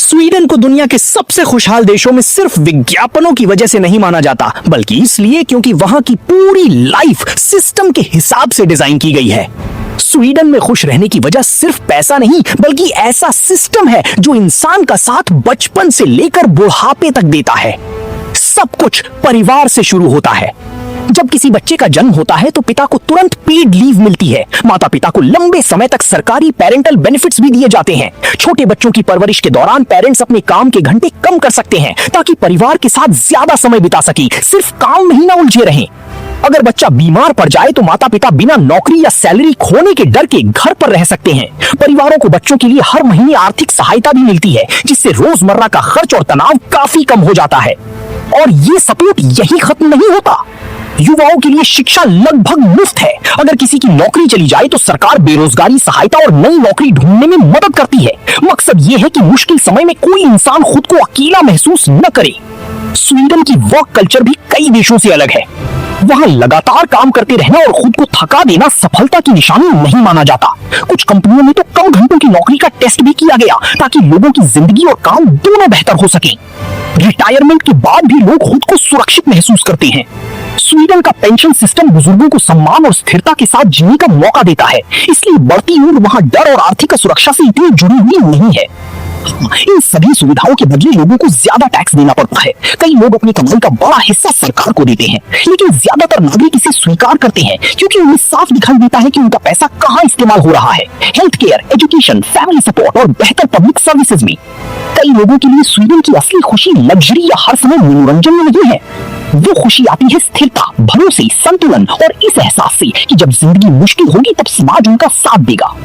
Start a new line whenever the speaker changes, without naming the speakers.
Sweden को दुनिया के सबसे खुशहाल देशों में सिर्फ विज्ञापनों की वजह से नहीं माना जाता, बल्कि इसलिए क्योंकि वहां की पूरी लाइफ सिस्टम के हिसाब से डिजाइन की गई है। स्वीडन में खुश रहने की वजह सिर्फ पैसा नहीं, बल्कि ऐसा सिस्टम है जो इंसान का साथ बचपन से लेकर बुढ़ापे तक देता है। सब कुछ परिवार से शुरू होता है। जब किसी बच्चे का जन्म होता है तो पिता को तुरंत पेड लीव मिलती है। माता पिता को लंबे समय तक सरकारी पेरेंटल बेनिफिट्स भी दिए जाते हैं। छोटे बच्चों की परवरिश के दौरान पेरेंट्स अपने काम के घंटे कम कर सकते हैं ताकि परिवार के साथ ज्यादा समय बिता सके, सिर्फ काम में ही ना उलझे रहें। अगर बच्चा बीमार पड़ जाए तो माता पिता बिना नौकरी या सैलरी खोने के डर के घर पर रह सकते हैं। परिवारों को बच्चों के लिए हर महीने आर्थिक सहायता भी मिलती है, जिससे रोजमर्रा का खर्च और तनाव काफी कम हो जाता है। और ये सपोर्ट यही खत्म नहीं होता। युवाओं के लिए शिक्षा लगभग मुफ्त है। अगर किसी की नौकरी चली जाए तो सरकार बेरोजगारी सहायता और नई नौकरी ढूंढने में मदद करती है। मकसद ये है कि मुश्किल समय में कोई इंसान खुद को अकेला महसूस न करे। स्वीडन की वर्क कल्चर भी कई देशों से अलग है। वहाँ लगातार काम करते रहना और खुद को थका देना सफलता की निशानी नहीं माना जाता। कुछ कंपनियों में तो कम घंटों की नौकरी का टेस्ट भी किया गया ताकि लोगों की जिंदगी और काम दोनों बेहतर हो सके। रिटायरमेंट के बाद भी लोग खुद को सुरक्षित महसूस करते हैं। स्वीडन का पेंशन सिस्टम बुजुर्गों को सम्मान और स्थिरता के साथ जीने का मौका देता है, इसलिए बढ़ती उम्र वहाँ डर और आर्थिक सुरक्षा से इतनी जुड़ी हुई नहीं है। इन सभी सुविधाओं के बदले लोगों को ज्यादा टैक्स देना पड़ता है। कई लोग अपनी कमाई का बड़ा हिस्सा सरकार को देते हैं, लेकिन ज्यादातर नागरिक इसे स्वीकार करते हैं क्योंकि उन्हें साफ दिखाई देता है कि उनका पैसा कहाँ इस्तेमाल हो रहा है। Health care, education, family support और बेहतर पब्लिक सर्विसेज में। कई लोगों के लिए स्वीडन की असली खुशी लग्जरी या हर समय मनोरंजन में नहीं है। वो खुशी आती है स्थिरता, भरोसे, संतुलन और इस एहसास से कि जब जिंदगी मुश्किल होगी तब समाज उनका साथ देगा।